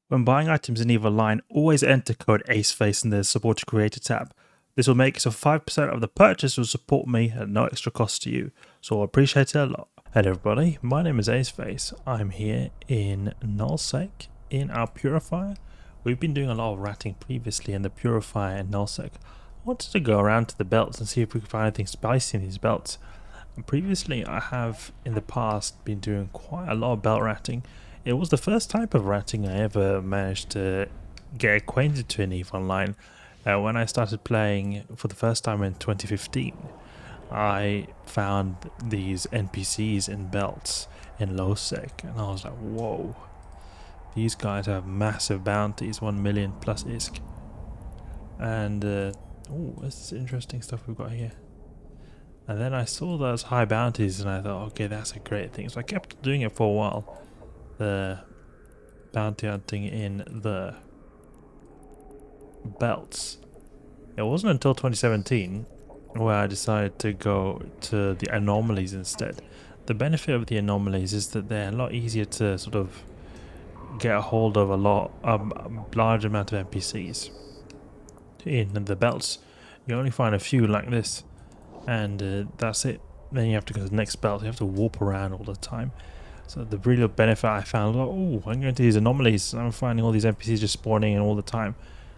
When buying items in either line, always enter code Aceface in the Support a Creator tab. This will make it so 5% of the purchase will support me at no extra cost to you, so I'll appreciate it a lot. Hello everybody, my name is Aceface. I'm here in Nullsec in our Purifier. We've been doing a lot of ratting previously in the Purifier and Nullsec. I wanted to go around to the belts and see if we could find anything spicy in these belts. And previously I have in the past been doing quite a lot of belt ratting. It was the first type of ratting I ever managed to get acquainted to in EVE Online. When I started playing for the first time in 2015, I found these NPCs in belts in Nullsec, and I was like, whoa, these guys have massive bounties, 1 million plus ISK. And, oh, this is interesting stuff we've got here. And then I saw those high bounties and I thought, okay, that's a great thing. So I kept doing it for a while. The bounty hunting in the belts. It wasn't until 2017 where I decided to go to the anomalies instead. The benefit of the anomalies is that they're a lot easier to sort of get a hold of a large amount of NPCs. In the belts, you only find a few like this, and that's it. Then you have to go to the next belt. You have to warp around all the time. So the real benefit I found, oh, I'm going to these anomalies. I'm finding all these NPCs just spawning in all the time.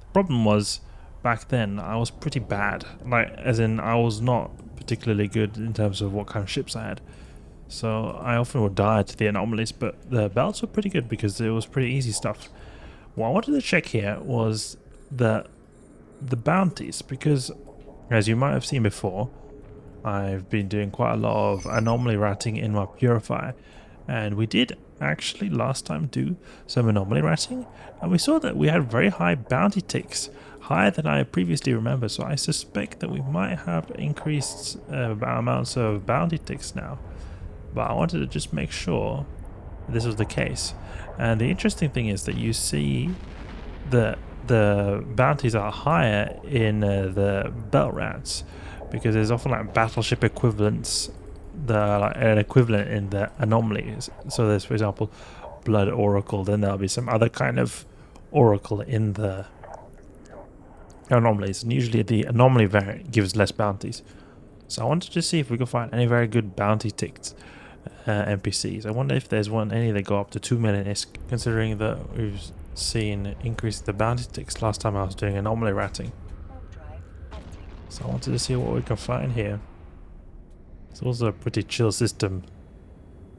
The problem was, back then, I was pretty bad. Like, as in, I was not particularly good in terms of what kind of ships I had. So I often would die to the anomalies, but the belts were pretty good because it was pretty easy stuff. What I wanted to check here was the bounties, because as you might have seen before, I've been doing quite a lot of anomaly ratting in my Purifier. And we did actually last time do some anomaly ratting, and we saw that we had very high bounty ticks, higher than I previously remember. So I suspect that we might have increased amounts of bounty ticks now. But I wanted to just make sure this was the case. And the interesting thing is that you see that the bounties are higher in the belt rats, because there's often like battleship equivalents, like an equivalent in the anomalies. So there's, for example, Blood Oracle, then there'll be some other kind of oracle in the anomalies, and usually the anomaly variant gives less bounties. So I wanted to see if we could find any very good bounty ticked NPCs. I wonder if there's any that go up to 2 million ISK, considering that we've seen increase the bounty ticks last time I was doing anomaly ratting. So I wanted to see what we can find here. It's also a pretty chill system,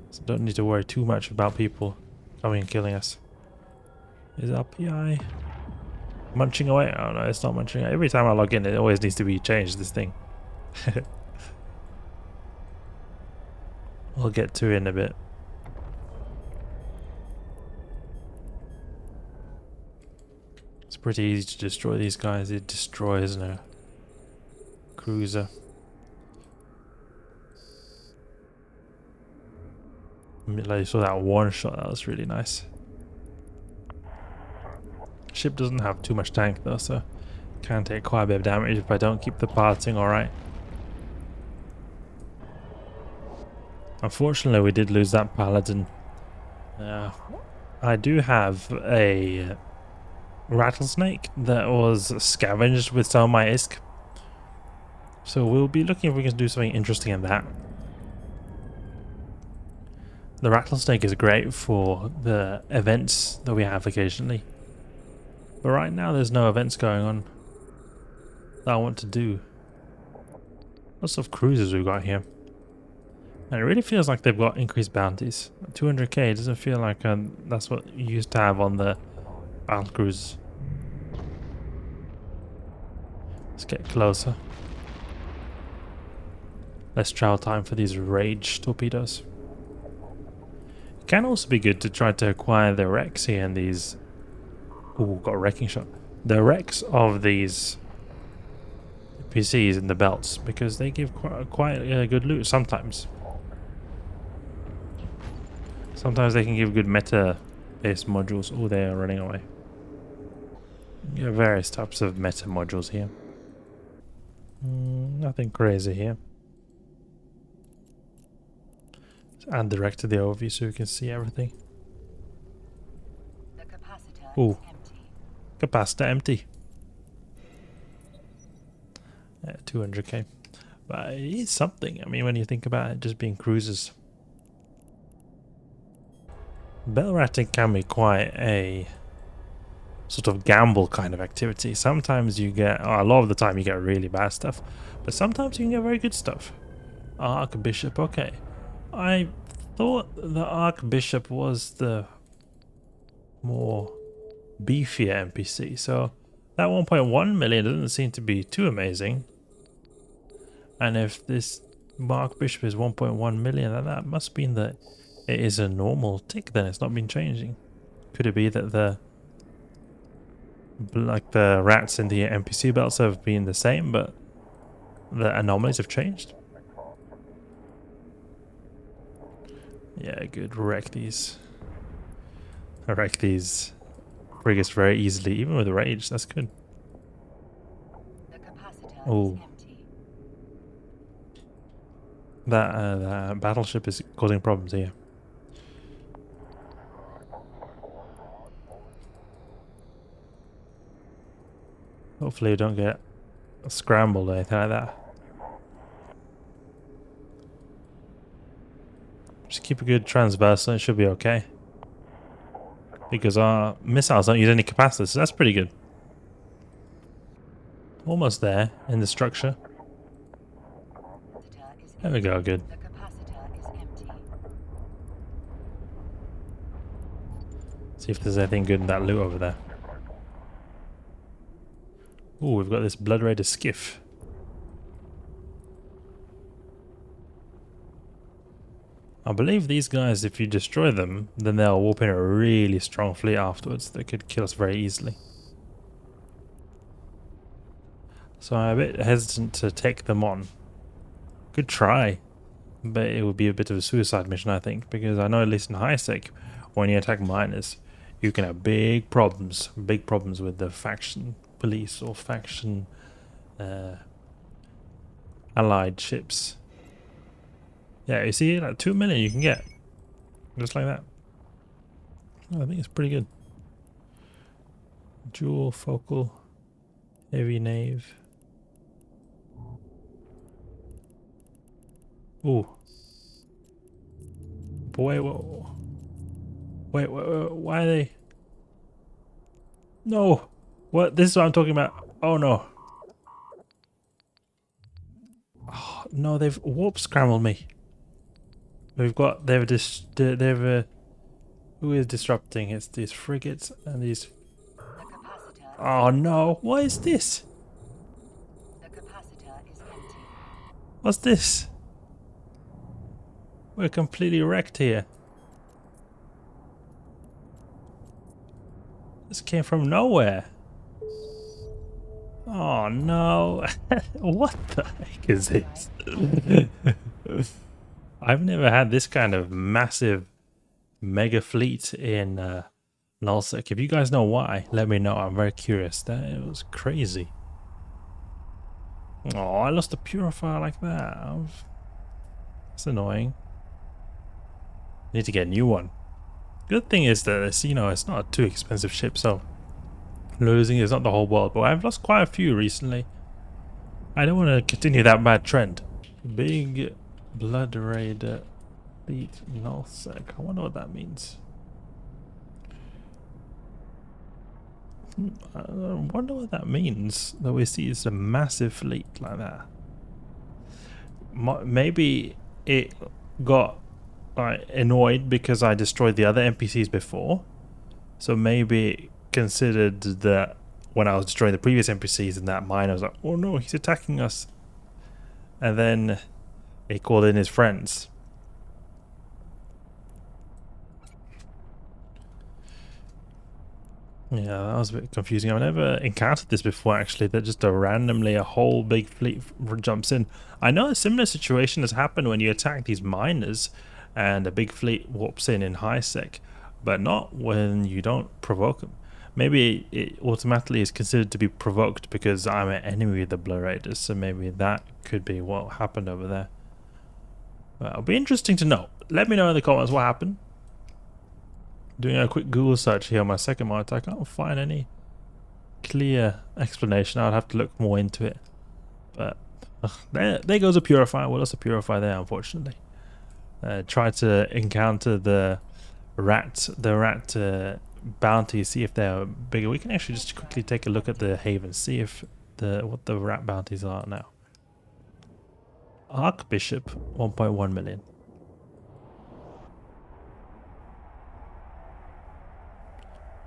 so don't need to worry too much about people coming and killing us. Is our PI munching away? Oh no, it's not munching away. Every time I log in, it always needs to be changed, this thing. We'll get to it in a bit. It's pretty easy to destroy these guys. It destroys a cruiser. Like you saw that one shot, that was really nice. Ship doesn't have too much tank though, so can take quite a bit of damage if I don't keep the parting alright. Unfortunately, we did lose that paladin. I do have a rattlesnake that was scavenged with some of my ISK, so we'll be looking if we can do something interesting in that. The rattlesnake is great for the events that we have occasionally, but right now there's no events going on that I want to do. Lots of cruisers we've got here, and it really feels like they've got increased bounties. 200k doesn't feel like that's what you used to have on the battle cruise. Let's get closer. Less travel time for these rage torpedoes. It can also be good to try to acquire the wrecks here and these. Ooh, got a wrecking shot. The wrecks of these PCs in the belts, because they give quite good loot sometimes. Sometimes they can give good meta-based modules. Oh, they are running away. You have various types of meta modules here. Nothing crazy here. Let's add direct to the overview so you can see everything. The capacitor Ooh, capacitor empty. Yeah, 200k. But it is something. I mean, when you think about it, just being cruisers. Bell ratting can be quite a sort of gamble kind of activity. Sometimes you get, a lot of the time you get really bad stuff, but sometimes you can get very good stuff. Archbishop, okay. I thought the Archbishop was the more beefier NPC, so that 1.1 million doesn't seem to be too amazing. And if this Archbishop is 1.1 million, then that must mean that it is a normal tick, then it's not been changing. Could it be that the rats in the NPC belts have been the same, but the anomalies have changed? Yeah, good. Wreck these frigates very easily, even with rage. That's good. Oh, that battleship is causing problems here. Hopefully, you don't get scrambled or anything like that. Just keep a good transversal, it should be okay. Because our missiles don't use any capacitors, so that's pretty good. Almost there in the structure. There we go, good. See if there's anything good in that loot over there. Ooh, we've got this Blood Raider skiff. I believe these guys, if you destroy them, then they'll warp in a really strong fleet afterwards that could kill us very easily. So I'm a bit hesitant to take them on. Good try, but it would be a bit of a suicide mission, I think, because I know at least in high sec, when you attack miners, you can have big problems with the faction police or faction allied ships. Yeah, you see, like 2 million you can get. Just like that. Oh, I think it's pretty good. Dual focal, heavy nave. Ooh. But wait, wait, why are they? No! What? This is what I'm talking about. Oh no. Oh, no, they've warp scrambled me. Who is disrupting? It's these frigates and these. Oh no! What is this? What's this? We're completely wrecked here. This came from nowhere. Oh no. What the heck is this? I've never had this kind of massive mega fleet in Nullsec. If you guys know why, let me know. I'm very curious. It was crazy. Oh, I lost a Purifier like that. That's annoying. Need to get a new one. Good thing is that it's, it's not a too expensive ship, so losing is not the whole world. But I've lost quite a few recently. I don't want to continue that bad trend. Big Blood Raider fleet Nullsec. I wonder what that means. I wonder what that means, that we see it's a massive fleet like that. Maybe it got annoyed because I destroyed the other NPCs before. So maybe it considered that when I was destroying the previous NPCs in that mine, I was like, oh no, he's attacking us. And then he called in his friends. Yeah, that was a bit confusing. I've never encountered this before, actually, that just randomly a whole big fleet jumps in. I know a similar situation has happened when you attack these miners and a big fleet warps in high sec, but not when you don't provoke them. Maybe it automatically is considered to be provoked because I'm an enemy with the Blood Raiders, so maybe that could be what happened over there. Well, it'll be interesting to know. Let me know in the comments what happened. Doing a quick Google search here on my second monitor, I can't find any clear explanation. I'd have to look more into it. But there goes a Purifier. Well, that's a Purifier there, unfortunately. Try to encounter the rat bounty, see if they're bigger. We can actually just quickly take a look at the haven, see if what the rat bounties are now. Archbishop, 1.1 million.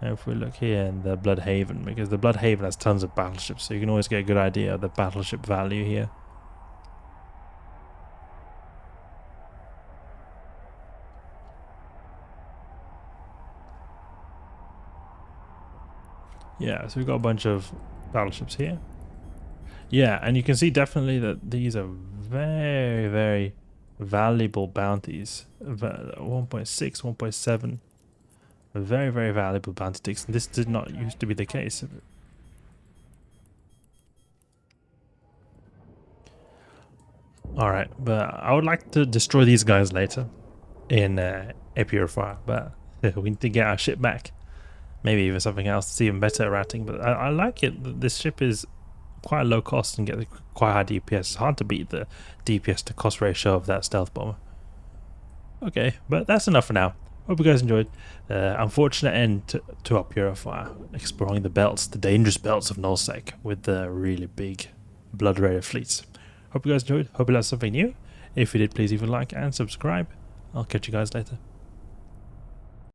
And if we look here in the Blood Haven, because the Blood Haven has tons of battleships, so you can always get a good idea of the battleship value here. Yeah, so we've got a bunch of battleships here. Yeah, and you can see definitely that these are very, very valuable bounties. 1.6, 1.7. Very, very valuable bounty ticks. And this did not used to be the case. Alright, but I would like to destroy these guys later in a Purifier, but we need to get our ship back. Maybe even something else that's even better at ratting, but I like it. This ship is quite low cost and get quite high DPS. It's hard to beat the DPS to cost ratio of that stealth bomber. Okay, but that's enough for now. Hope you guys enjoyed. Unfortunate end to our Purifier, exploring the belts, the dangerous belts of Nullsec with the really big Blood Raider fleets. Hope you guys enjoyed. Hope you learned something new. If you did, please leave a like and subscribe. I'll catch you guys later.